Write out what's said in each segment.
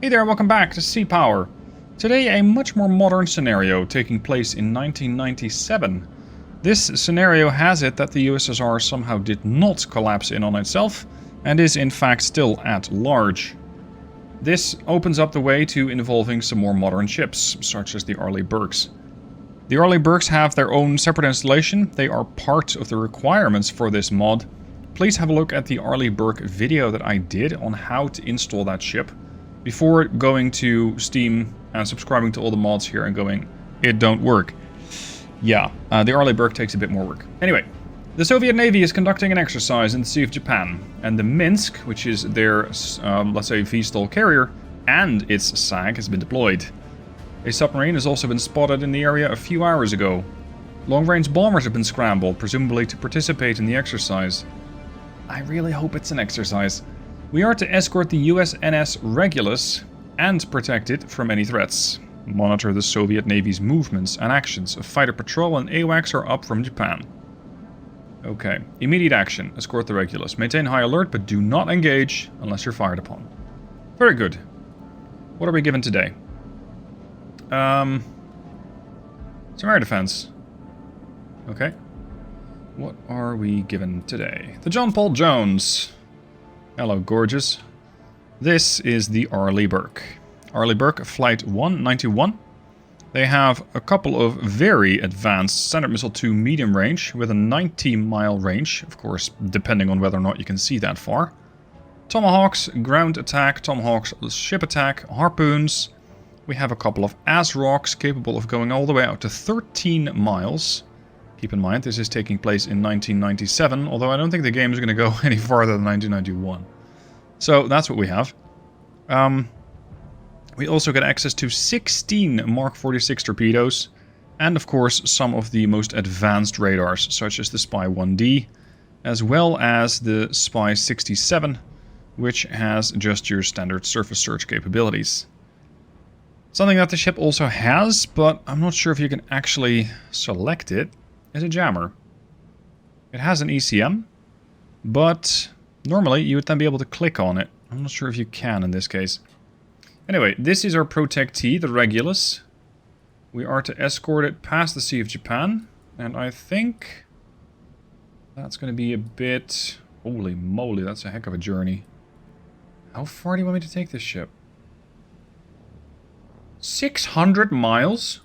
Hey there, welcome back to Sea Power. Today a much more modern scenario taking place in 1997. This scenario has it that the USSR somehow did not collapse in on itself and is in fact still at large. This opens up the way to involving some more modern ships, such as the Arleigh Burkes. The Arleigh Burkes have their own separate installation. They are part of the requirements for this mod. Please have a look at the Arleigh Burke video that I did on how to install that ship before going to Steam and subscribing to all the mods here and going, it don't work. Yeah, the Arleigh Burke takes a bit more work. Anyway, the Soviet Navy is conducting an exercise in the Sea of Japan, and the Minsk, which is their, let's say, V-stall carrier, and its SAG has been deployed. A submarine has also been spotted in the area a few hours ago. Long-range bombers have been scrambled, presumably to participate in the exercise. I really hope it's an exercise. We are to escort the USNS Regulus and protect it from any threats. Monitor the Soviet Navy's movements and actions. A fighter patrol and AWACS are up from Japan. Okay. Immediate action. Escort the Regulus. Maintain high alert, but do not engage unless you're fired upon. Very good. What are we given today? Some air defense. Okay. What are we given today? The John Paul Jones. Hello, gorgeous. This is the Arleigh Burke. Arleigh Burke Flight 191. They have a couple of very advanced Standard Missile 2 medium range with a 90-mile range, of course, depending on whether or not you can see that far. Tomahawks, ground attack, Tomahawks, ship attack, harpoons. We have a couple of ASROCs capable of going all the way out to 13 miles. Keep in mind, this is taking place in 1997, although I don't think the game is going to go any farther than 1991. So that's what we have. We also get access to 16 Mark 46 torpedoes, and of course some of the most advanced radars, such as the Spy 1D, as well as the Spy 67, which has just your standard surface search capabilities. Something that the ship also has, but I'm not sure if you can actually select it, is a jammer. It has an ECM, but normally you would then be able to click on it. I'm not sure if you can in this case. Anyway, this is our protectee, the Regulus. We are to escort it past the Sea of Japan, and I think that's going to be a bit... Holy moly, that's a heck of a journey. How far do you want me to take this ship? 600 miles?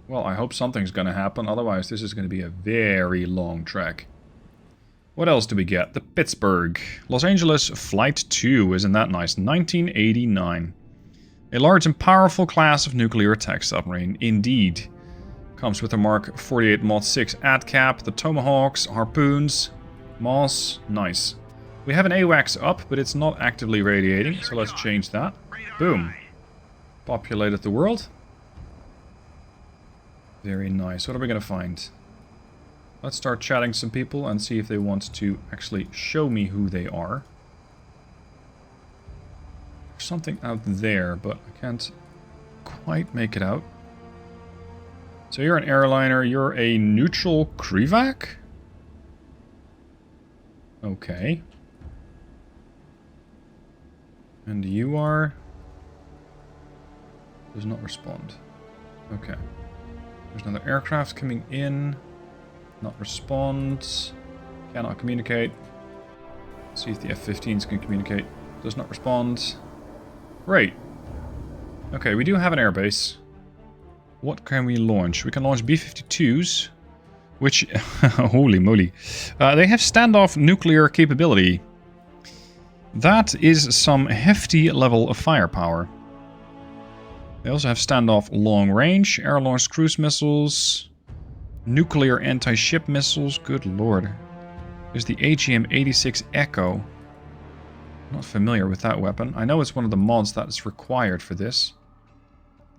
Well, I hope something's going to happen, otherwise this is going to be a very long trek. What else do we get? The Pittsburgh. Los Angeles Flight 2, isn't that nice? 1989. A large and powerful class of nuclear attack submarine, indeed. Comes with a Mark 48 Mod 6 ADCAP, the Tomahawks, harpoons, Moss, nice. We have an AWACS up, but it's not actively radiating, so let's change that. Boom. Populated the world. Very nice. What are we going to find? Let's start chatting some people and see if they want to actually show me who they are. There's something out there, but I can't quite make it out. So you're an airliner, you're a neutral Krivac? Okay. And you are... Does not respond. Okay. There's another aircraft coming in. Not respond. Cannot communicate. See if the F-15s can communicate. Does not respond. Great. Okay, we do have an airbase. What can we launch? We can launch B-52s, which... holy moly. They have standoff nuclear capability. That is some hefty level of firepower. They also have standoff long range, air-launched cruise missiles, nuclear anti-ship missiles, good lord. There's the AGM-86 Echo. Not familiar with that weapon. I know it's one of the mods that is required for this.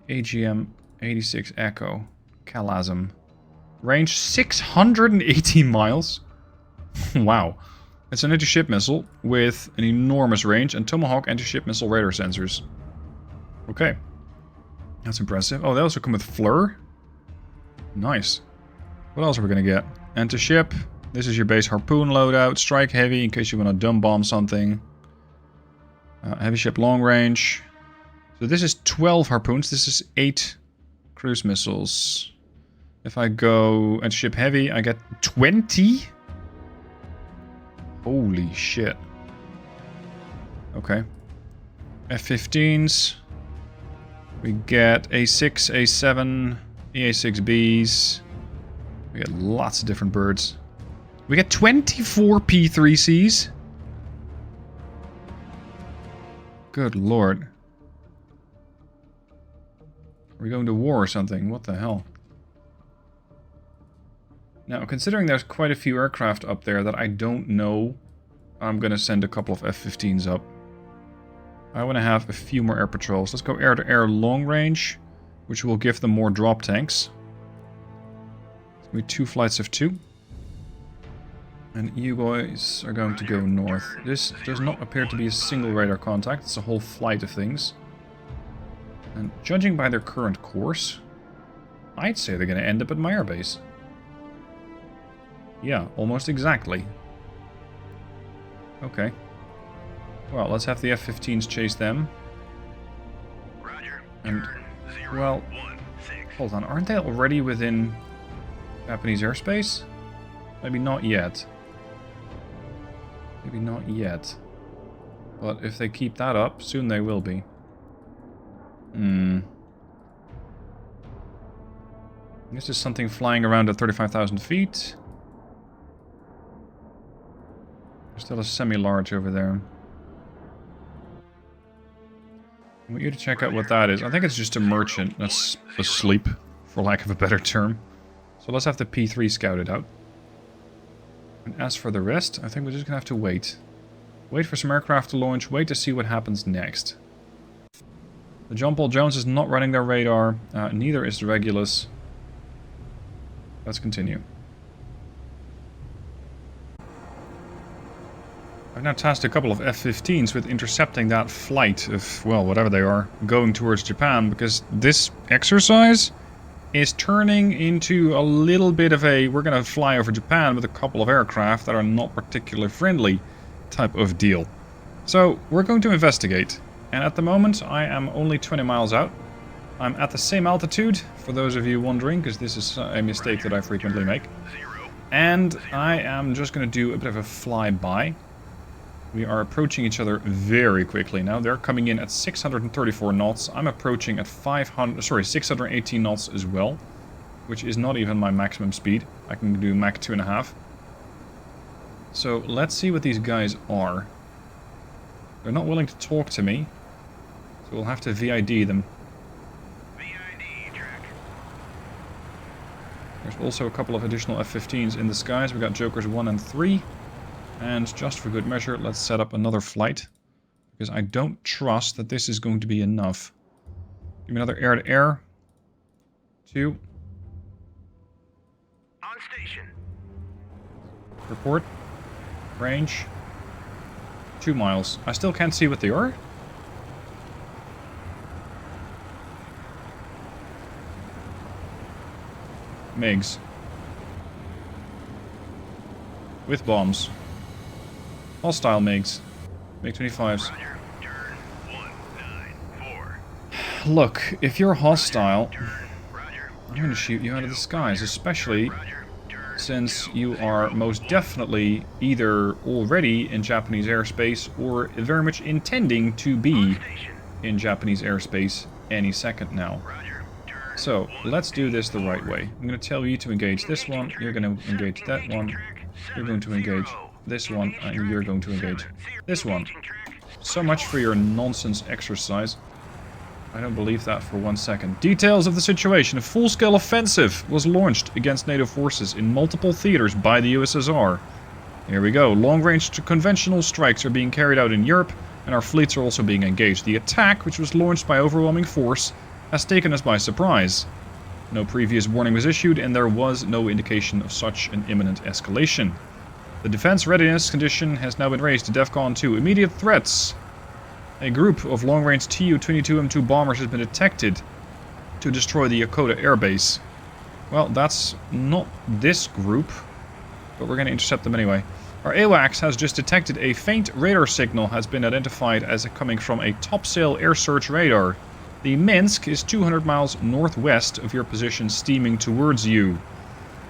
AGM-86 Echo. Kalasm. Range 680 miles. Wow. It's an anti-ship missile with an enormous range and Tomahawk anti-ship missile radar sensors. Okay. That's impressive. Oh, they also come with Fleur. Nice. What else are we going to get? Anti-ship. This is your base harpoon loadout. Strike heavy in case you want to dumb bomb something. Heavy ship long range. So this is 12 harpoons. This is 8 cruise missiles. If I go and ship heavy, I get 20? Holy shit. Okay. F-15s. We get A6, A7, EA6Bs. We get lots of different birds. We get 24 P3Cs. Good lord. Are we going to war or something? What the hell? Now, considering there's quite a few aircraft up there that I don't know, I'm going to send a couple of F-15s up. I want to have a few more air patrols. Let's go air-to-air long range, which will give them more drop tanks. It's going to be 2 flights of 2. And you guys are going to go north. This does not appear to be a single radar contact. It's a whole flight of things. And judging by their current course, I'd say they're going to end up at my airbase. Yeah, almost exactly. Okay. Well, let's have the F-15s chase them. Roger. And, well, hold on. Aren't they already within Japanese airspace? Maybe not yet. Maybe not yet. But if they keep that up, soon they will be. This is something flying around at 35,000 feet. There's still a semi-large over there. I want you to check out what that is. I think it's just a merchant that's asleep, for lack of a better term. So let's have the P3 scouted out. And as for the rest, I think we're just going to have to wait. Wait for some aircraft to launch, wait to see what happens next. The John Paul Jones is not running their radar, neither is the Regulus. Let's continue. I've now tasked a couple of F-15s with intercepting that flight of, well, whatever they are, going towards Japan, because this exercise is turning into a little bit of a, we're going to fly over Japan with a couple of aircraft that are not particularly friendly type of deal. So, we're going to investigate. And at the moment, I am only 20 miles out. I'm at the same altitude, for those of you wondering, because this is a mistake that I frequently make. And I am just going to do a bit of a flyby. We are approaching each other very quickly now. They're coming in at 634 knots. I'm approaching at 618 knots as well, which is not even my maximum speed. I can do Mach 2.5. So let's see what these guys are. They're not willing to talk to me, so we'll have to VID them. VID track. There's also a couple of additional F-15s in the skies. We've got Jokers 1 and 3. And just for good measure, let's set up another flight. Because I don't trust that this is going to be enough. Give me another air-to-air. 2. On station. Report. Range. 2 miles. I still can't see what they are. MiGs. With bombs. Hostile MiGs. MiG-25s. Roger. Turn 194. Look, if you're hostile, Roger. I'm going to shoot you out of the skies, especially Roger. Turn since you are most definitely either already in Japanese airspace or very much intending to be station. in Japanese airspace any second now. Roger. Turn So, let's do this the right way. I'm going to tell you to engage this one, you're going to engage that one, you're going to engage this one, and you're going to engage this one. So much for your nonsense exercise. I don't believe that for 1 second. Details of the situation. A full-scale offensive was launched against NATO forces in multiple theaters by the USSR. Here we go. Long-range conventional strikes are being carried out in Europe, and our fleets are also being engaged. The attack, which was launched by overwhelming force, has taken us by surprise. No previous warning was issued, and there was no indication of such an imminent escalation. The defense readiness condition has now been raised to DEFCON 2. Immediate threats. A group of long-range Tu-22M2 bombers has been detected to destroy the Yokota airbase. Well, that's not this group, but we're going to intercept them anyway. Our AWACS has just detected a faint radar signal has been identified as coming from a topsail air search radar. The Minsk is 200 miles northwest of your position, steaming towards you.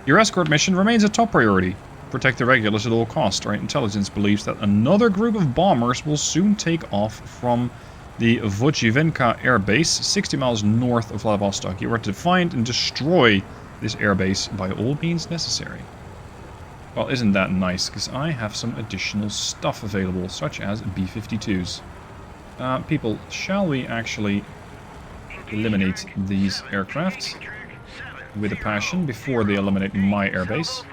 Your escort mission remains a top priority. Protect the regulars at all costs. Our intelligence believes that another group of bombers will soon take off from the Vojivenka air base, 60 miles north of Vladivostok. You are to find and destroy this airbase by all means necessary. Well, isn't that nice? Because I have some additional stuff available, such as B-52s. People, shall we actually eliminate these aircraft with a passion before they eliminate my airbase?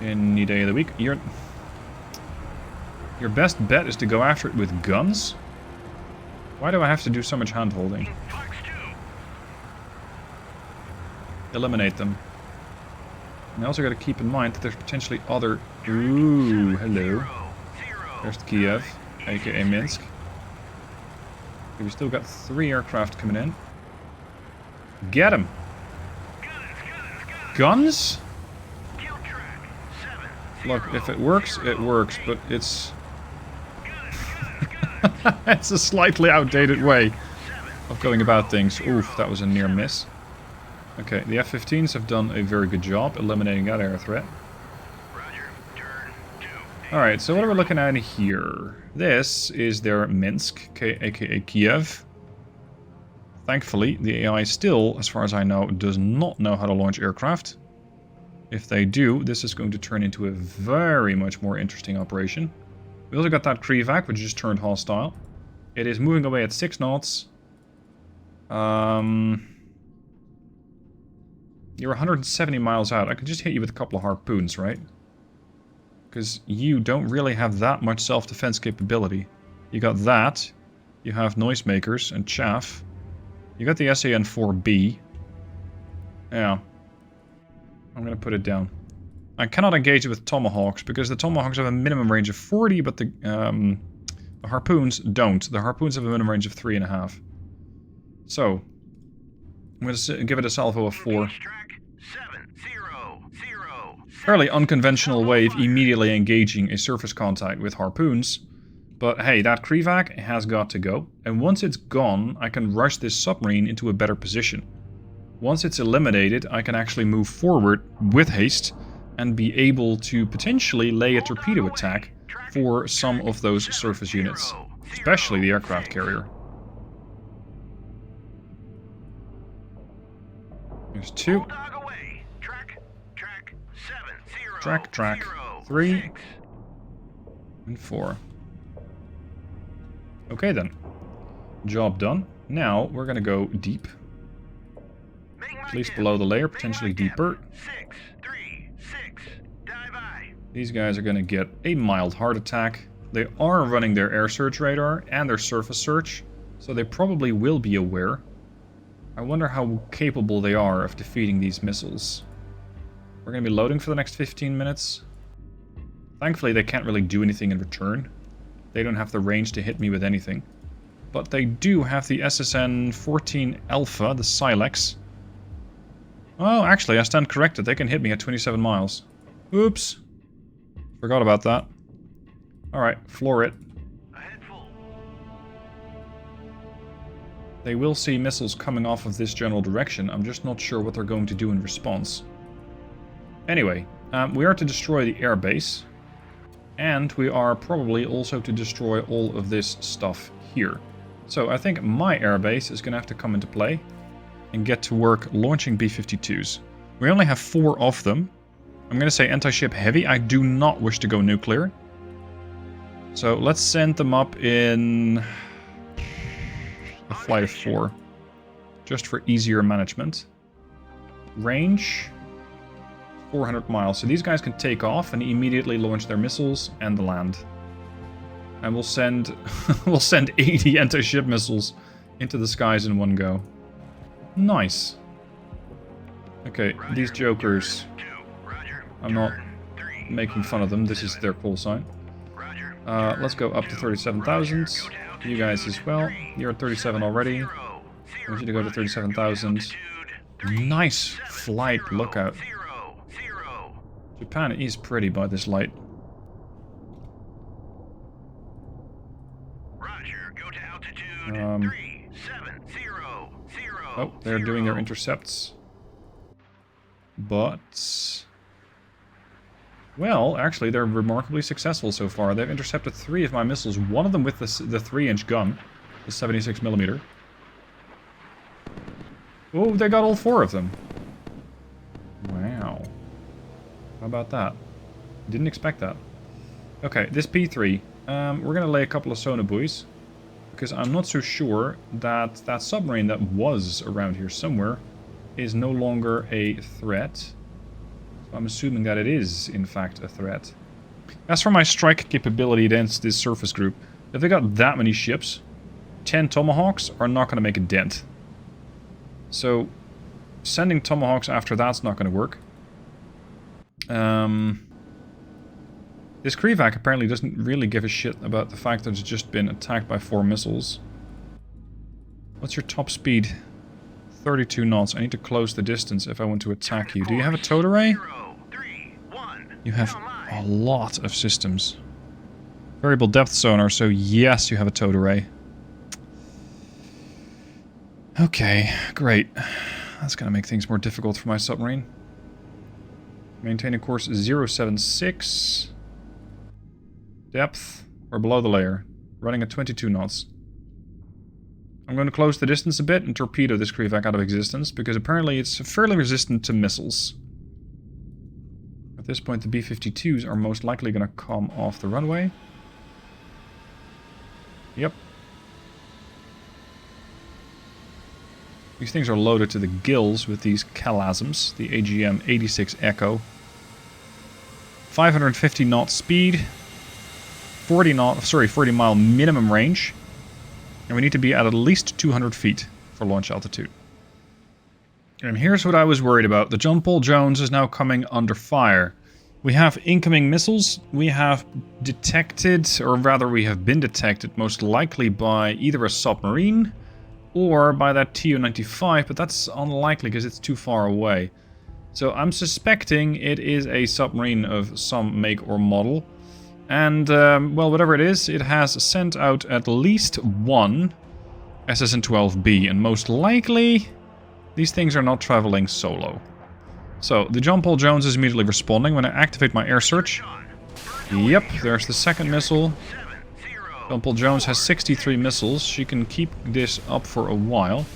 Any day of the week. Your best bet is to go after it with guns? Why do I have to do so much hand-holding? Eliminate them. And I also got to keep in mind that there's potentially other... Ooh, hello. There's Kiev, aka Minsk. Okay, we still got 3 aircraft coming in. Get them! Guns? Look, if it works, but it's... it's a slightly outdated way of going about things. Oof, that was a near miss. Okay, the F-15s have done a very good job eliminating that air threat. Alright, so what are we looking at here? This is their Minsk, aka Kiev. Thankfully, the AI still, as far as I know, does not know how to launch aircraft. If they do, this is going to turn into a very much more interesting operation. We also got that Krivac, which just turned hostile. It is moving away at 6 knots. You're 170 miles out. I could just hit you with a couple of harpoons, right? Because you don't really have that much self-defense capability. You got that. You have noisemakers and chaff. You got the SAN-4B. Yeah. I'm going to put it down. I cannot engage it with Tomahawks, because the Tomahawks have a minimum range of 40, but the harpoons don't. The harpoons have a minimum range of 3.5. So, I'm going to give it a salvo of 4. Fairly unconventional way of immediately engaging a surface contact with harpoons. But hey, that Krivac has got to go. And once it's gone, I can rush this submarine into a better position. Once it's eliminated, I can actually move forward with haste and be able to potentially lay a torpedo attack for some of those surface units, especially the aircraft carrier. There's 2. Track, 3, and 4. Okay then. Job done. Now we're gonna go deep. At least below the layer, potentially deeper. These guys are gonna get a mild heart attack. They are running their air search radar and their surface search, so they probably will be aware. I wonder how capable they are of defeating these missiles. We're going to be loading for the next 15 minutes. Thankfully, they can't really do anything in return. They don't have the range to hit me with anything. But they do have the SSN-14 Alpha, the Silex. Oh, actually, I stand corrected. They can hit me at 27 miles. Oops. Forgot about that. Alright, floor it. They will see missiles coming off of this general direction. I'm just not sure what they're going to do in response. Anyway, we are to destroy the airbase. And we are probably also to destroy all of this stuff here. So I think my airbase is going to have to come into play and get to work launching B-52s. We only have 4 of them. I'm going to say anti-ship heavy. I do not wish to go nuclear. So let's send them up in a flight of 4. Just for easier management. Range 400 miles. So these guys can take off and immediately launch their missiles and land. And we'll send we'll send 80 anti-ship missiles into the skies in one go. Nice. Okay, these jokers. I'm not making fun of them. This is their call sign. Let's go up to 37,000. You guys as well. You're at 37 already. I want you to go to 37,000. Nice flight lookout. 0. Japan is pretty by this light. Roger, go to altitude 3700. Oh, they're doing their intercepts. But... well, actually, they're remarkably successful so far. They've intercepted 3 of my missiles, one of them with the 3-inch gun, the 76mm. Oh, they got all 4 of them. Wow. How about that? Didn't expect that. Okay, this P3. We're going to lay a couple of sonobuoys, because I'm not so sure that that submarine that was around here somewhere is no longer a threat. So I'm assuming that it is, in fact, a threat. As for my strike capability against this surface group, if they got that many ships, 10 Tomahawks are not going to make a dent. So, sending Tomahawks after that's not going to work. This Krivac apparently doesn't really give a shit about the fact that it's just been attacked by 4 missiles. What's your top speed? 32 knots. I need to close the distance if I want to attack you. Do you have a towed array? 3, 1. You have a lot of systems. Variable depth sonar, so yes, you have a towed array. Okay, great. That's gonna make things more difficult for my submarine. Maintaining course 076. Depth, or below the layer. Running at 22 knots. I'm going to close the distance a bit and torpedo this Krivac out of existence, because apparently it's fairly resistant to missiles. At this point, the B-52s are most likely going to come off the runway. Yep. These things are loaded to the gills with these Kalasms, the AGM-86 Echo. 550 knot speed, 40 mile minimum range, and we need to be at least 200 feet for launch altitude. And here's what I was worried about. The John Paul Jones is now coming under fire. We have incoming missiles. We have detected, or rather we have been detected, most likely by either a submarine or by that Tu-95, but that's unlikely because it's too far away. So I'm suspecting it is a submarine of some make or model. And, well, whatever it is, it has sent out at least one SSN-12B, and most likely these things are not traveling solo. So, the John Paul Jones is immediately responding when I activate my air search. Yep, there's the second missile. John Paul Jones has 63 missiles. She can keep this up for a while.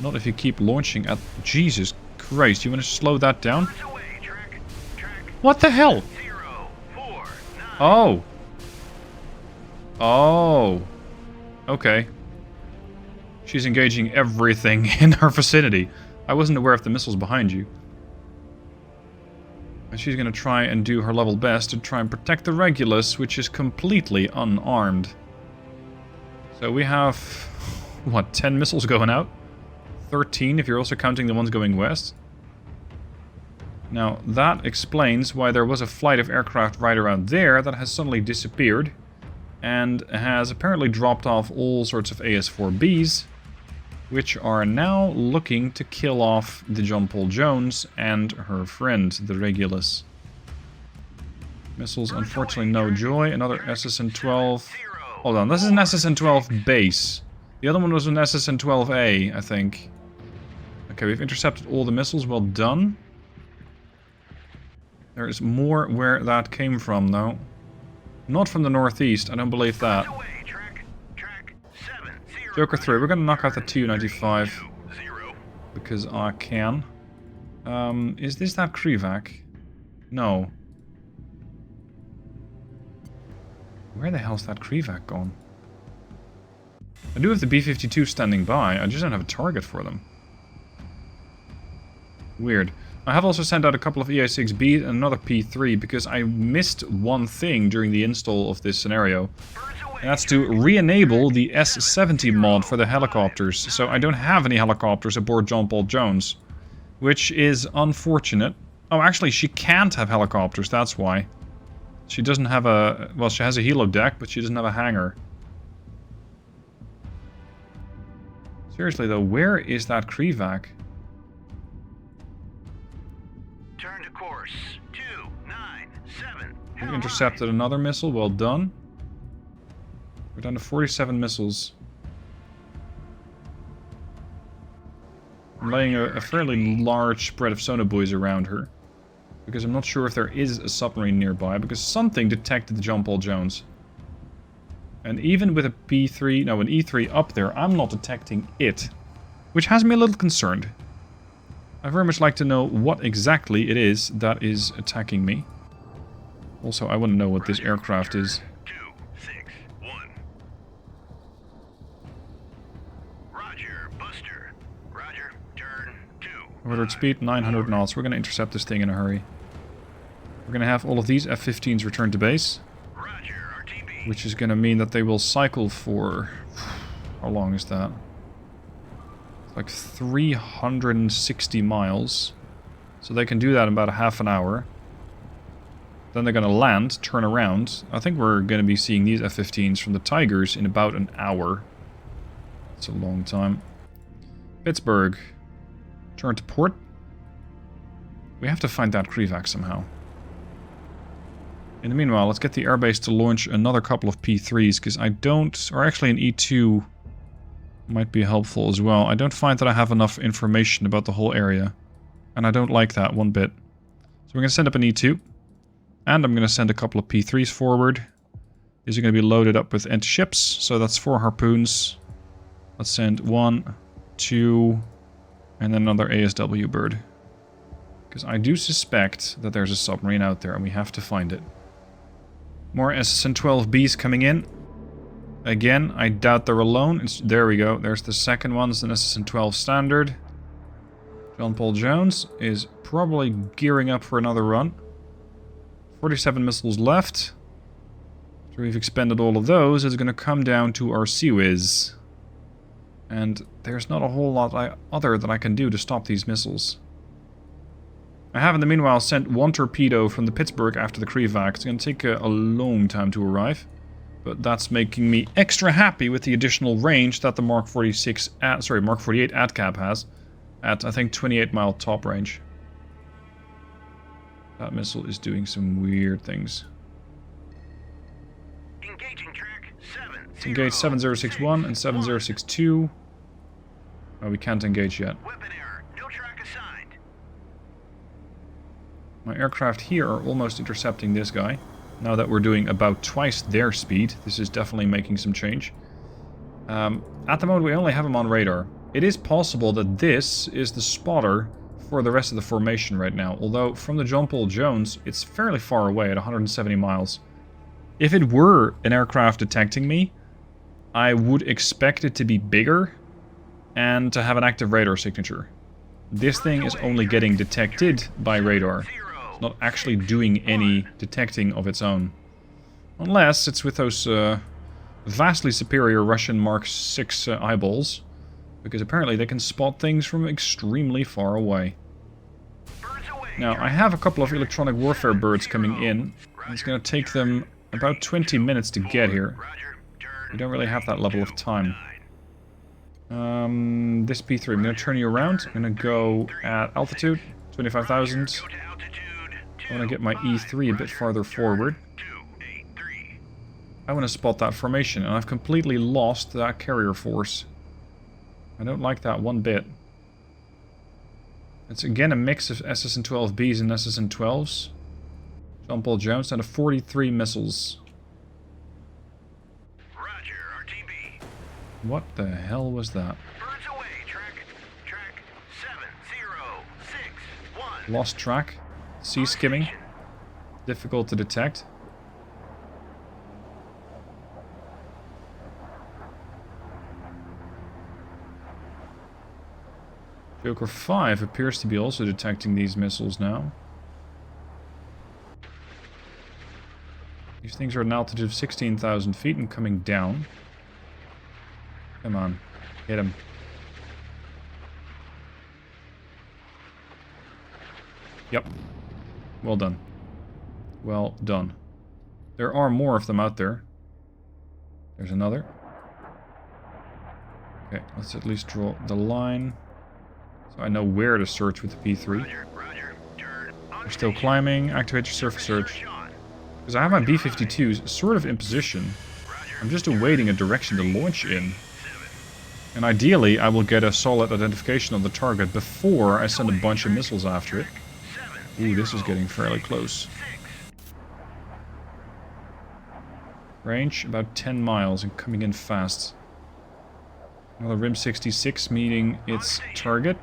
Not if you keep launching at... Jesus Christ, you want to slow that down? What the hell? Oh. Oh. Okay. She's engaging everything in her vicinity. I wasn't aware of the missiles behind you. And she's gonna try and do her level best to try and protect the Regulus, which is completely unarmed. So we have... what, 10 missiles going out? 13 if you're also counting the ones going west. Now, that explains why there was a flight of aircraft right around there that has suddenly disappeared and has apparently dropped off all sorts of AS-4Bs, which are now looking to kill off the John Paul Jones and her friend, the Regulus. Missiles, unfortunately, no joy. Another SSN-12. Hold on, this is an SSN-12 base. The other one was an SSN-12A, I think. Okay, we've intercepted all the missiles. Well done. There is more where that came from, though. Not from the northeast, I don't believe that. Joker 3, we're gonna knock out the Tu-95. Because I can. Is this that Krivac? No. Where the hell's that Krivac gone? I do have the B-52 standing by, I just don't have a target for them. Weird. I have also sent out a couple of EI-6B and another P-3 because I missed one thing during the install of this scenario. And that's to re-enable the S-70 mod for the helicopters. So I don't have any helicopters aboard John Paul Jones. Which is unfortunate. Oh, actually, she can't have helicopters, that's why. She doesn't have a... well, she has a helo deck, but she doesn't have a hangar. Seriously though, where is that Krivac? course 297. We intercepted another missile. Well done. We're down to 47 missiles. I'm laying a fairly large spread of sonobuoys around her. Because I'm not sure if there is a submarine nearby. Because something detected the John Paul Jones. And even with a P3, no, an E3 up there, I'm not detecting it. Which has me a little concerned. I very much like to know what exactly it is that is attacking me. Also, I want to know what this aircraft is. 261. Roger, Buster. Roger, turn 2. Ordered speed 900 knots. We're going to intercept this thing in a hurry. We're going to have all of these F-15s return to base. Roger, RTB. Which is going to mean that they will cycle for... How long is that? Like 360 miles. So they can do that in about a half an hour. Then they're going to land, turn around. I think we're going to be seeing these F-15s from the Tigers in about an hour. That's a long time. Pittsburgh. Turn to port. We have to find that Krivac somehow. In the meanwhile, let's get the airbase to launch another couple of P3s, because I don't... Or actually an E2 might be helpful as well. I don't find that I have enough information about the whole area. And I don't like that one bit. So we're going to send up an E2. And I'm going to send a couple of P3s forward. These are going to be loaded up with anti-ships. So that's 4 harpoons. Let's send 1, 2, and then another ASW bird. Because I do suspect that there's a submarine out there and we have to find it. More SSN-12Bs coming in. Again, I doubt they're alone. There we go. There's the second one. It's an SSN-12 standard. John Paul Jones is probably gearing up for another run. 47 missiles left. After we've expended all of those, it's going to come down to our Sea-Wiz. And there's not a whole lot other that I can do to stop these missiles. I have in the meanwhile sent 1 torpedo from the Pittsburgh after the Krivac. It's going to take a long time to arrive. But that's making me extra happy with the additional range that the Mark 48 ADCAP has. At, I think, 28 mile top range. That missile is doing some weird things. Engaging track 7. Let's engage 7061 and 7062. Oh, we can't engage yet. Weapon error. No track assigned. My aircraft here are almost intercepting this guy. Now that we're doing about twice their speed, this is definitely making some change. At the moment, we only have him on radar. It is possible that this is the spotter for the rest of the formation right now. Although, from the John Paul Jones, it's fairly far away at 170 miles. If it were an aircraft detecting me, I would expect it to be bigger and to have an active radar signature. This thing is only getting detected by radar. It's not actually doing any detecting of its own. Unless it's with those vastly superior Russian Mark 6 eyeballs. Because apparently they can spot things from extremely far away. Now, I have a couple of electronic warfare birds coming in. It's going to take them about 20 minutes to get here. We don't really have that level of time. This P3, I'm going to turn you around. I'm going to go at altitude, 25,000. I want to get my E3 a bit farther forward. I want to spot that formation, and I've completely lost that carrier force. I don't like that one bit. It's again a mix of SSN-12Bs and SSN-12s. John Paul Jones down to 43 missiles. Roger, RTB. What the hell was that? Birds away, track 7061. Lost track. Sea skimming. Difficult to detect. Joker 5 appears to be also detecting these missiles now. These things are at an altitude of 16,000 feet and coming down. Come on, hit him. Yep. Well done. Well done. There are more of them out there. There's another. Okay, let's at least draw the line. So I know where to search with the P3. Roger, turn on We're still climbing. Activate your surface search. Because I have my B-52s sort of in position. I'm just awaiting a direction to launch in. And ideally, I will get a solid identification of the target before I send a bunch of missiles after it. Ooh, this is getting fairly close. Range, about 10 miles and coming in fast. Another RIM 66 meeting its target.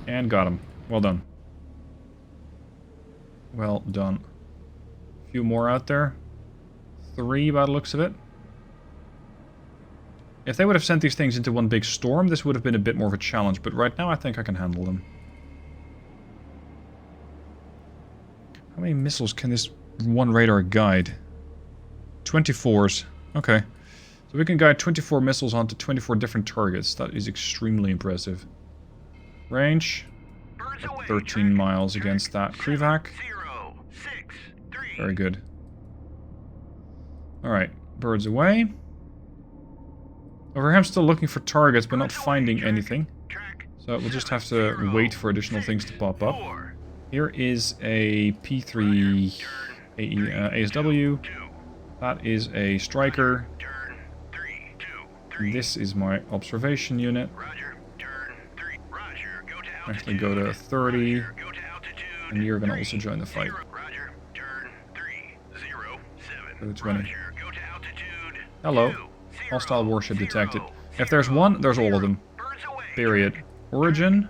And got him. Well done. Well done. A few more out there. 3 by the looks of it. If they would have sent these things into one big storm, this would have been a bit more of a challenge, but right now I think I can handle them. How many missiles can this one radar guide? 24s. Okay. So we can guide 24 missiles onto 24 different targets. That is extremely impressive. Range. 13 miles against that Krivac. Very good. Alright. Birds away. Over here I'm still looking for targets, but not finding anything. So we'll just have to wait for additional things to pop up. Here is a P3 ASW. That is a striker. This is my observation unit. Actually go to 30. And you're going to also join the fight. Go to 20. Hello. Hostile warship detected. If there's one, there's all of them. Period. Origin?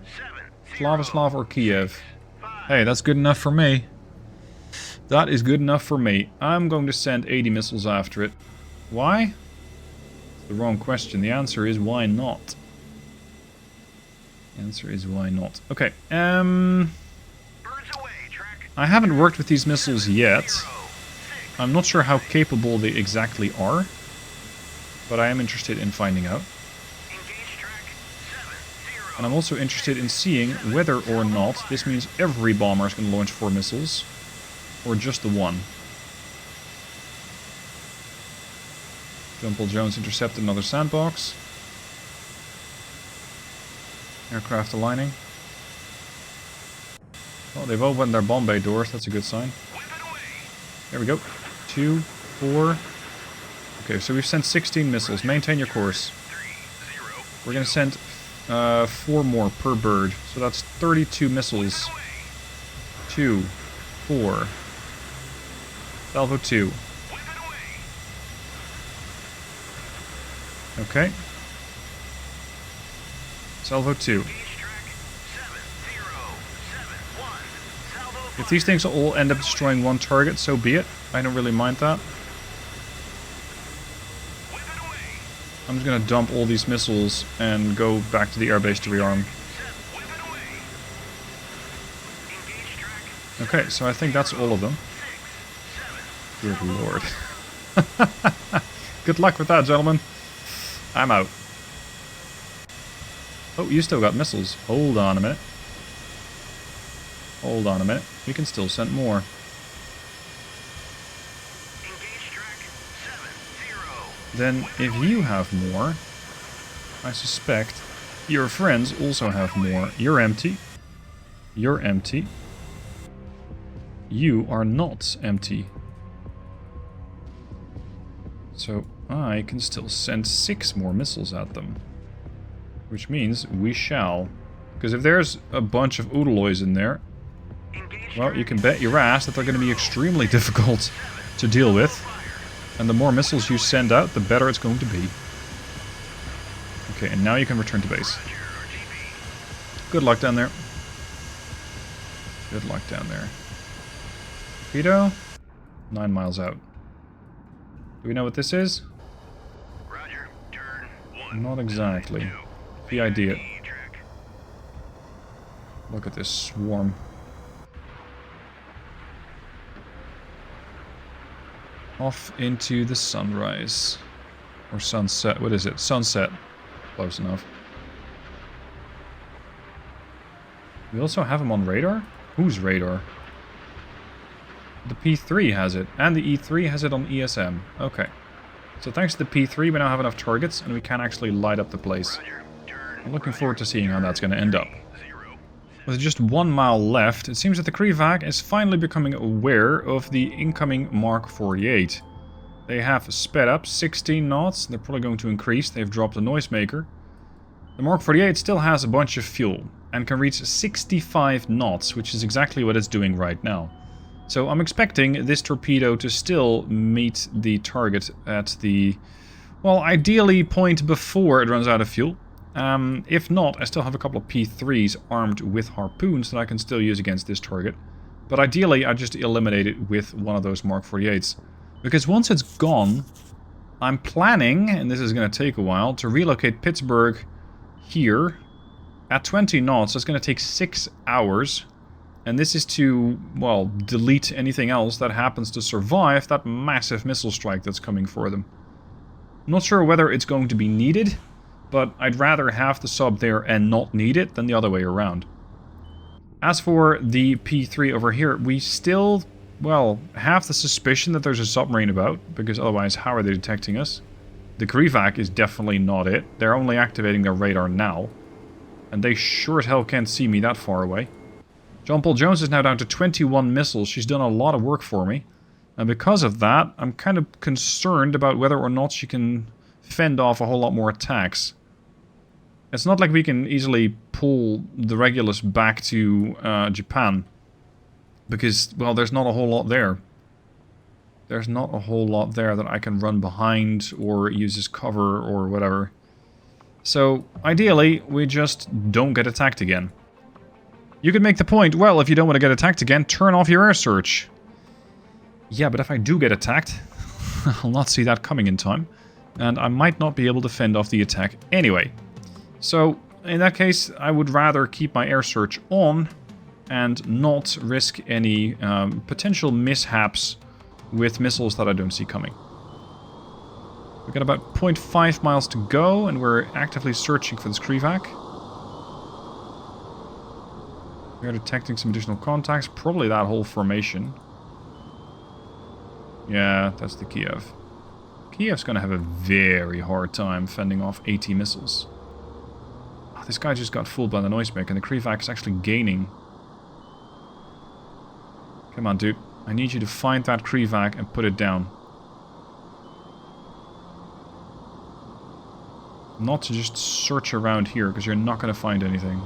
Slavoslav or Kiev? Hey, that's good enough for me. That is good enough for me. I'm going to send 80 missiles after it. Why? It's the wrong question. The answer is why not? The answer is why not. Okay, I haven't worked with these missiles yet. I'm not sure how capable they exactly are. But I am interested in finding out. And I'm also interested in seeing whether or not this means every bomber is going to launch 4 missiles. Or just the one. Jumble Jones intercepted another sandbox. Aircraft aligning. Oh, they've opened their bomb bay doors. That's a good sign. There we go. 2, 4... Okay, so we've sent 16 missiles. Maintain your course. We're going to send 4 more per bird. So that's 32 missiles. 2, 4. Salvo 2. Okay. Salvo 2. If these things all end up destroying one target, so be it. I don't really mind that. I'm just going to dump all these missiles and go back to the airbase to rearm. Okay, so I think that's all of them. Good lord. Good luck with that, gentlemen. I'm out. Oh, you still got missiles. Hold on a minute. Hold on a minute. We can still send more. Then, if you have more, I suspect your friends also have more. You're empty. You're empty. You are not empty. So, I can still send 6 more missiles at them. Which means we shall. Because if there's a bunch of Oodaloys in there, well, you can bet your ass that they're going to be extremely difficult to deal with. And the more missiles you send out, the better it's going to be. Okay, and now you can return to base. Good luck down there. Good luck down there. Torpedo? 9 miles out. Do we know what this is? Not exactly. The idea. Look at this swarm. Off into the sunrise. Or sunset. What is it? Sunset. Close enough. We also have him on radar? Whose radar? The P3 has it. And the E3 has it on ESM. Okay. So thanks to the P3 we now have enough targets and we can actually light up the place. I'm looking forward to seeing how that's going to end up. With just 1 mile left, it seems that the Krivac is finally becoming aware of the incoming Mark 48. They have sped up 16 knots. They're probably going to increase. They've dropped the noisemaker. The Mark 48 still has a bunch of fuel and can reach 65 knots, which is exactly what it's doing right now. So I'm expecting this torpedo to still meet the target at the, well, ideally point before it runs out of fuel. If not, I still have a couple of P3s armed with harpoons that I can still use against this target. But ideally, I just eliminate it with one of those Mark 48s. Because once it's gone, I'm planning, and this is going to take a while, to relocate Pittsburgh here at 20 knots. It's going to take 6 hours. And this is to, well, delete anything else that happens to survive that massive missile strike that's coming for them. I'm not sure whether it's going to be needed, but I'd rather have the sub there and not need it than the other way around. As for the P3 over here, we still, well, have the suspicion that there's a submarine about, because otherwise how are they detecting us? The Krivac is definitely not it. They're only activating their radar now. And they sure as hell can't see me that far away. John Paul Jones is now down to 21 missiles. She's done a lot of work for me. And because of that, I'm kind of concerned about whether or not she can fend off a whole lot more attacks. It's not like we can easily pull the Regulus back to Japan. Because, well, there's not a whole lot there. There's not a whole lot there that I can run behind or use as cover or whatever. So, ideally, we just don't get attacked again. You could make the point, well, if you don't want to get attacked again, turn off your air search. Yeah, but if I do get attacked, I'll not see that coming in time. And I might not be able to fend off the attack anyway. So, in that case, I would rather keep my air search on and not risk any potential mishaps with missiles that I don't see coming. We've got about 0.5 miles to go, and we're actively searching for this Krivac. We are detecting some additional contacts, probably that whole formation. Yeah, that's the Kiev. Kiev's gonna have a very hard time fending off 80 missiles. Oh, this guy just got fooled by the noisemaker, and the Krivac is actually gaining. Come on, dude. I need you to find that Krivac and put it down. Not to just search around here, because you're not going to find anything.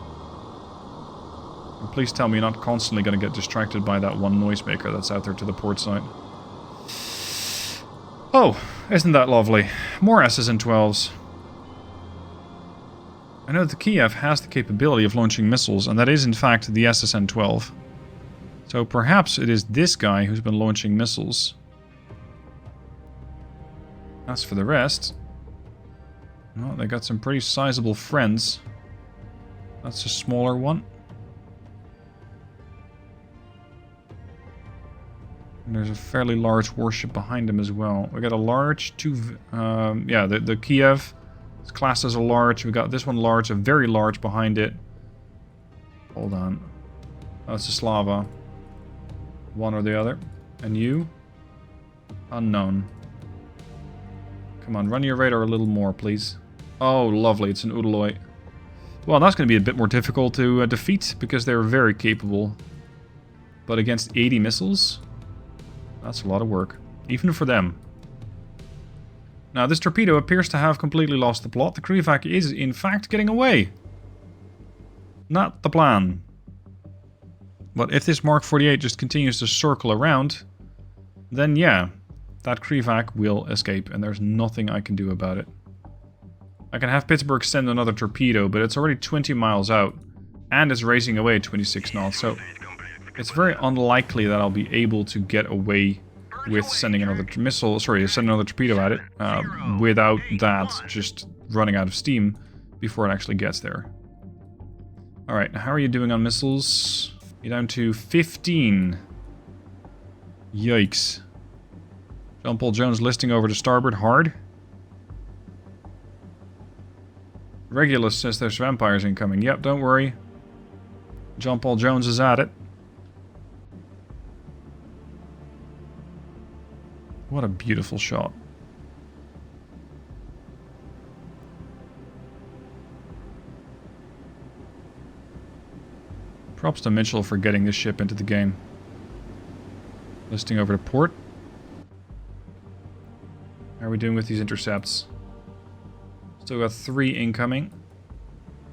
And please tell me you're not constantly going to get distracted by that one noisemaker that's out there to the port side. Oh, isn't that lovely? More S's and 12s. I know that the Kiev has the capability of launching missiles, and that is in fact the SSN-12. So perhaps it is this guy who's been launching missiles. As for the rest... well, they got some pretty sizable friends. That's a smaller one. And there's a fairly large warship behind him as well. We got a large, yeah, the Kiev is classed as a large. We got this one large, a very large behind it. Hold on. Oh, it's a Slava. One or the other. And you? Unknown. Come on, run your radar a little more, please. Oh, lovely, it's an Udaloy. Well, that's going to be a bit more difficult to defeat, because they're very capable. But against 80 missiles? That's a lot of work. Even for them. Now, this torpedo appears to have completely lost the plot. The Krivac is, in fact, getting away. Not the plan. But if this Mark 48 just continues to circle around, then yeah, that Krivac will escape, and there's nothing I can do about it. I can have Pittsburgh send another torpedo, but it's already 20 miles out, and it's racing away at 26 knots, so it's very unlikely that I'll be able to get away with sending another missile, send another torpedo at it, without that just running out of steam before it actually gets there. Alright, how are you doing on missiles? You're down to 15. Yikes. John Paul Jones listing over to starboard hard. Regulus says there's vampires incoming. Yep, don't worry. John Paul Jones is at it. What a beautiful shot. Props to Mitchell for getting this ship into the game. Listing over to port. How are we doing with these intercepts? Still got 3 incoming.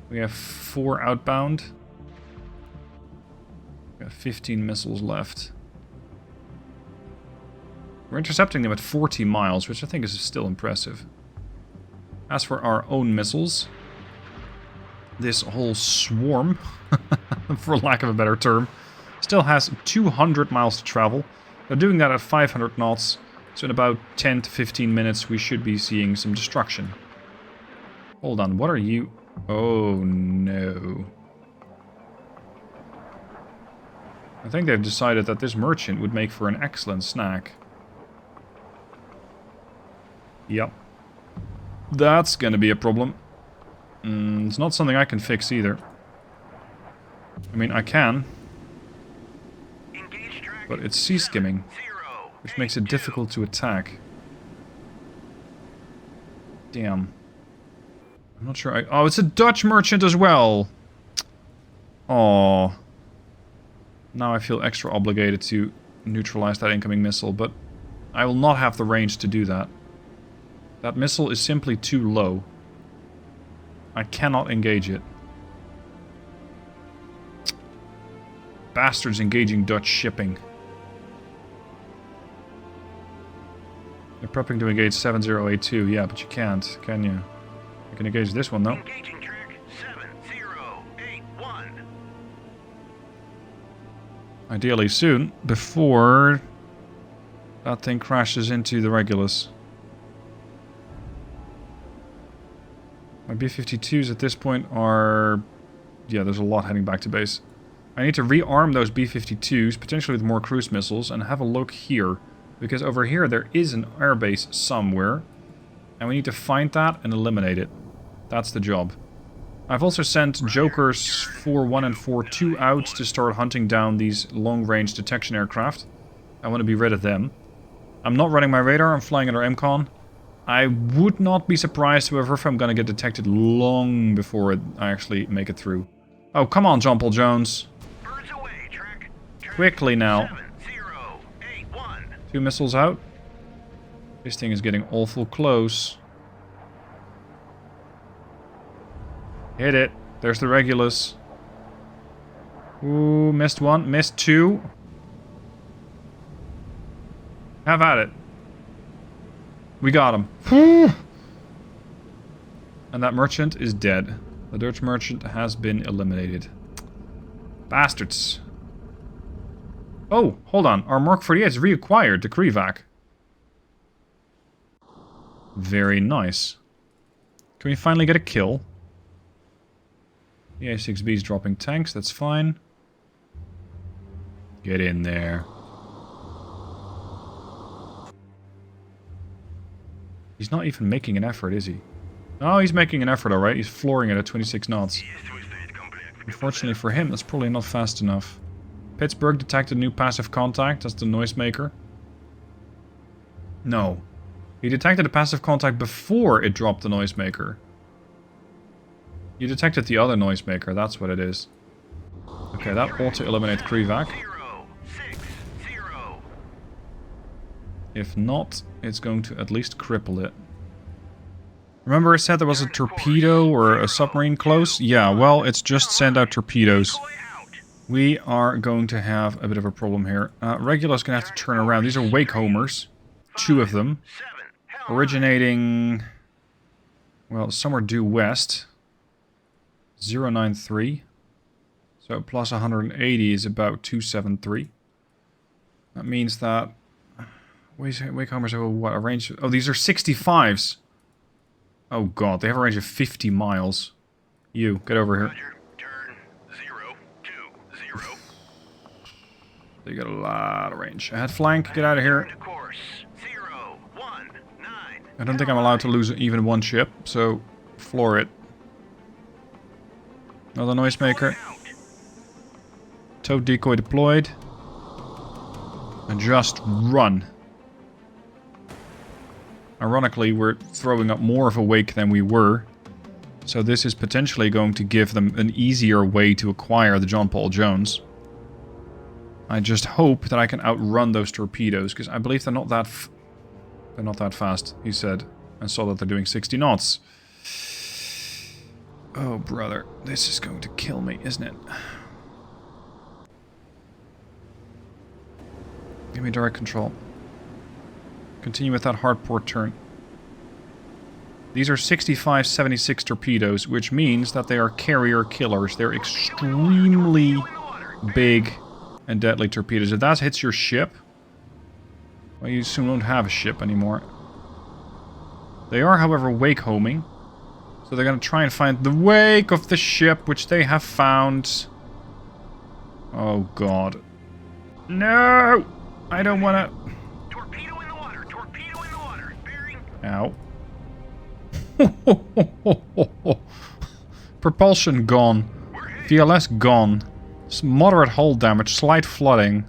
We have 4 outbound. Got 15 missiles left. We're intercepting them at 40 miles, which I think is still impressive. As for our own missiles, this whole swarm, for lack of a better term, still has 200 miles to travel. They're doing that at 500 knots, so in about 10 to 15 minutes we should be seeing some destruction. Hold on, what are you? Oh no. I think they've decided that this merchant would make for an excellent snack. Yep. That's gonna be a problem. It's not something I can fix either. I mean, I can. But it's sea skimming, which makes it difficult to attack. Damn. I'm not sure oh, it's a Dutch merchant as well! Aww. Now I feel extra obligated to neutralize that incoming missile, but I will not have the range to do that. That missile is simply too low. I cannot engage it. Bastards engaging Dutch shipping. They're prepping to engage 7082. Yeah, but you can't, can you? You can engage this one, though. Engaging track 7081. Ideally soon, before that thing crashes into the Regulus. My B-52s at this point are... yeah, there's a lot heading back to base. I need to rearm those B-52s, potentially with more cruise missiles, and have a look here. Because over here there is an airbase somewhere. And we need to find that and eliminate it. That's the job. I've also sent Jokers 4-1 and 4-2 out to start hunting down these long-range detection aircraft. I want to be rid of them. I'm not running my radar, I'm flying under MCON. I would not be surprised, however, if I'm going to get detected long before I actually make it through. Oh, come on, John Paul Jones. Birds away, track Quickly now. 7081. 2 missiles out. This thing is getting awful close. Hit it. There's the Regulus. Ooh, missed 1, missed 2. Have at it. We got him. And that merchant is dead. The Dutch merchant has been eliminated. Bastards. Oh, hold on. Our Mark 48 is reacquired to Krivac. Very nice. Can we finally get a kill? The A6B is dropping tanks, that's fine. Get in there. He's not even making an effort, is he? Oh, he's making an effort, alright. He's flooring it at 26 knots. Unfortunately for him, that's probably not fast enough. Pittsburgh detected new passive contact. That's the noisemaker. No. He detected a passive contact before it dropped the noisemaker. You detected the other noisemaker, that's what it is. Okay, that ought to eliminate Krivac. If not, it's going to at least cripple it. Remember I said there was a torpedo or a submarine close? Yeah, well, it's just sent out torpedoes. We are going to have a bit of a problem here. Regular's going to have to turn around. These are wake homers. 2 of them. Originating... well, somewhere due west. 093. So plus 180 is about 273. That means that... wake homers have what, a range... oh, these are 65s. Oh god, they have a range of 50 miles. You, get over here. Roger, turn 020. They got a lot of range. Ahead flank, get out of here. Course 019. I don't think I'm allowed to lose even 1 ship, so floor it. Another noisemaker. Tow decoy deployed. And just run. Ironically, we're throwing up more of a wake than we were. So this is potentially going to give them an easier way to acquire the John Paul Jones. I just hope that I can outrun those torpedoes, because I believe they're not that fast, he said. And saw that they're doing 60 knots. Oh, brother. This is going to kill me, isn't it? Give me direct control. Continue with that hard port turn. These are 65-76 torpedoes, which means that they are carrier killers. They're extremely big and deadly torpedoes. If that hits your ship, well, you soon won't have a ship anymore. They are, however, wake homing. So they're going to try and find the wake of the ship, which they have found. Oh, God. No! I don't want to... Torpedo in the water! Torpedo in the water! Bearing... Ow. Propulsion gone. VLS gone. Some moderate hull damage, slight flooding.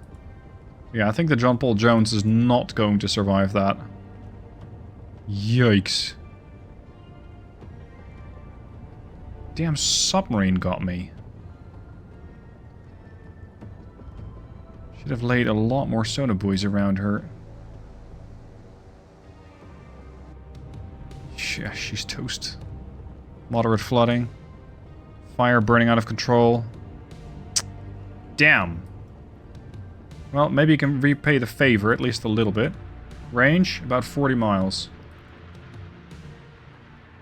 Yeah, I think the John Paul Jones is not going to survive that. Yikes. Damn submarine got me. Should have laid a lot more sonar buoys around her. Yeah, she's toast. Moderate flooding. Fire burning out of control. Damn. Well, maybe you can repay the favor, at least a little bit. Range, about 40 miles.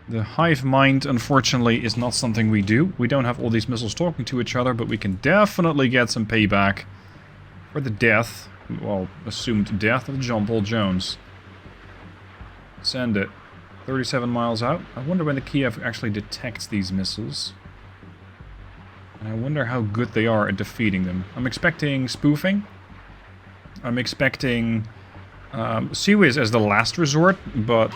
The hive mind, unfortunately, is not something we do. We don't have all these missiles talking to each other, but we can definitely get some payback for the death, well, assumed death of John Paul Jones. Send it. 37 miles out. I wonder when the Kiev actually detects these missiles. And I wonder how good they are at defeating them. I'm expecting spoofing. I'm expecting Seaways as the last resort, but...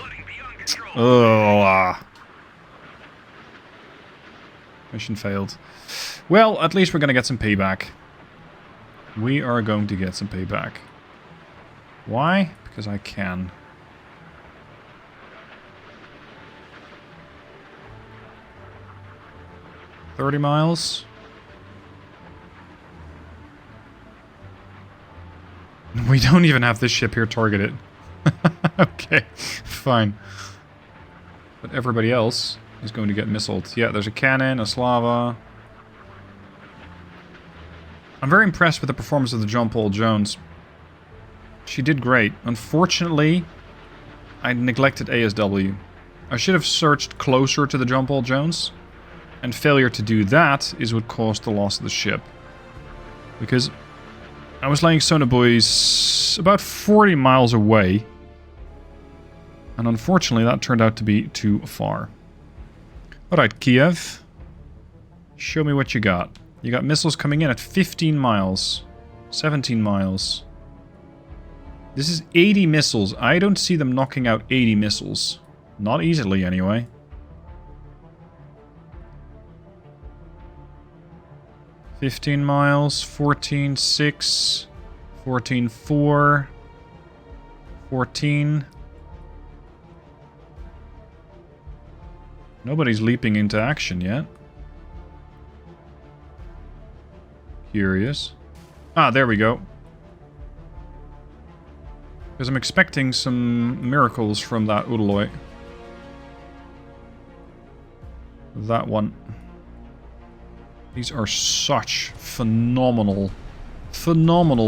Mission failed. Well, at least we're going to get some payback. We are going to get some payback. Why? Because I can. $30 miles. We don't even have this ship here targeted. Okay, fine. But everybody else is going to get missiled. Yeah, there's a cannon, a Slava. I'm very impressed with the performance of the John Paul Jones. She did great. Unfortunately, I neglected ASW. I should have searched closer to the John Paul Jones. And failure to do that is what caused the loss of the ship. Because I was laying sonar buoys about 40 miles away. And unfortunately, that turned out to be too far. Alright, Kiev. Show me what you got. You got missiles coming in at 15 miles. 17 miles. This is 80 missiles. I don't see them knocking out 80 missiles. Not easily, anyway. $15 miles, 14.6, 14.4, 14. Nobody's leaping into action yet. Curious. Ah, there we go. Because I'm expecting some miracles from that Udaloy. That one. These are such phenomenal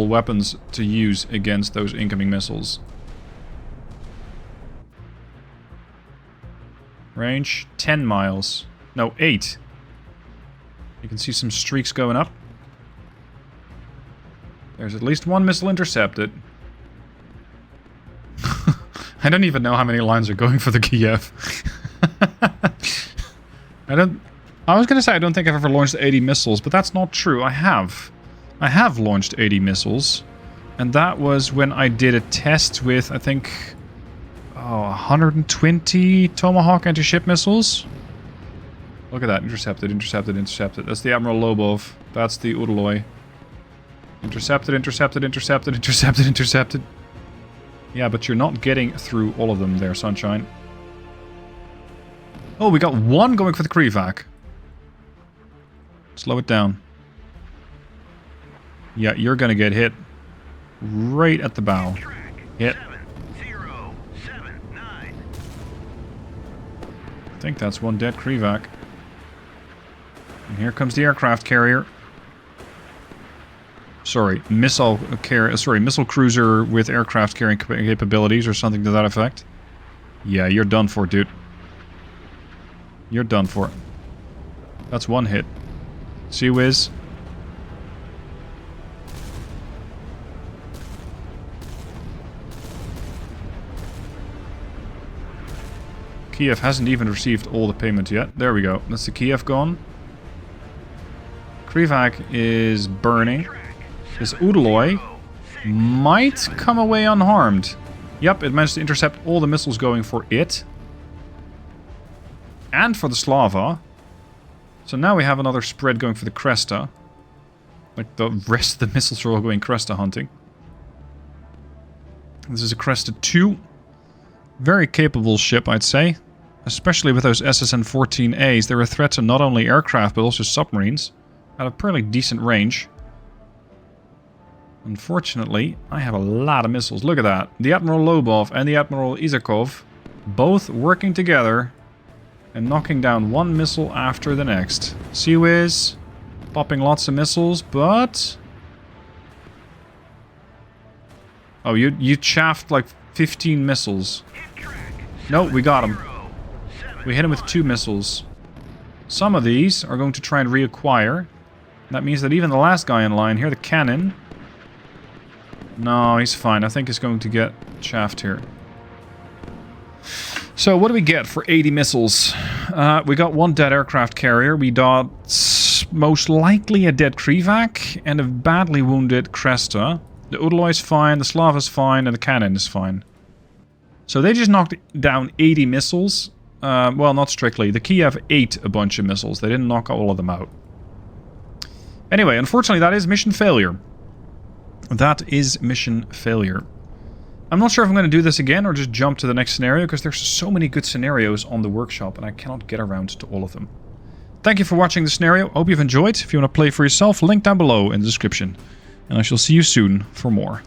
weapons to use against those incoming missiles. Range, 10 miles. No, 8. You can see some streaks going up. There's at least one missile intercepted. I don't even know how many lines are going for the Kiev. I was going to say I don't think I've ever launched 80 missiles, but that's not true. I have. I have launched 80 missiles. And that was when I did a test with, I think, 120 Tomahawk anti-ship missiles. Look at that. Intercepted, intercepted, intercepted. That's the Admiral Lobov. That's the Udaloy. Intercepted, intercepted, intercepted, intercepted, intercepted. Yeah, but you're not getting through all of them there, Sunshine. Oh, we got one going for the Krevac. Slow it down. Yeah, you're gonna get hit. Right at the bow. Hit. 7079. I think that's one dead Krevac. And here comes the aircraft carrier. Sorry, missile cruiser with aircraft carrying capabilities or something to that effect. Yeah, you're done for, dude. You're done for. That's one hit. Sea Whiz. Kiev hasn't even received all the payment yet. There we go. That's the Kiev gone. Krevac is burning. This Udaloy might come away unharmed. Yep, it managed to intercept all the missiles going for it. And for the Slava. So now we have another spread going for the Cresta. Like the rest of the missiles are all going Cresta hunting. This is a Cresta 2. Very capable ship, I'd say. Especially with those SSN-14As. They're a threat to not only aircraft, but also submarines. At a pretty decent range. Unfortunately, I have a lot of missiles. Look at that. The Admiral Lobov and the Admiral Izakov both working together and knocking down one missile after the next. Sea Whiz, popping lots of missiles, but... Oh, you chaffed like 15 missiles. No, we got him. We hit him with 2 missiles. Some of these are going to try and reacquire. That means that even the last guy in line here, the cannon... No, he's fine. I think he's going to get chaffed here. So, what do we get for 80 missiles? We got one dead aircraft carrier. We got most likely a dead Krevac and a badly wounded Cresta. The Udaloy's fine, the Slava's fine, and the cannon is fine. So they just knocked down 80 missiles. Well, not strictly. The Kiev ate a bunch of missiles. They didn't knock all of them out. Anyway, unfortunately, that is mission failure. That is mission failure. I'm not sure if I'm going to do this again or just jump to the next scenario, because there's so many good scenarios on the workshop and I cannot get around to all of them. Thank you for watching the scenario. Hope you've enjoyed. If you want to play for yourself, link down below in the description. And I shall see you soon for more.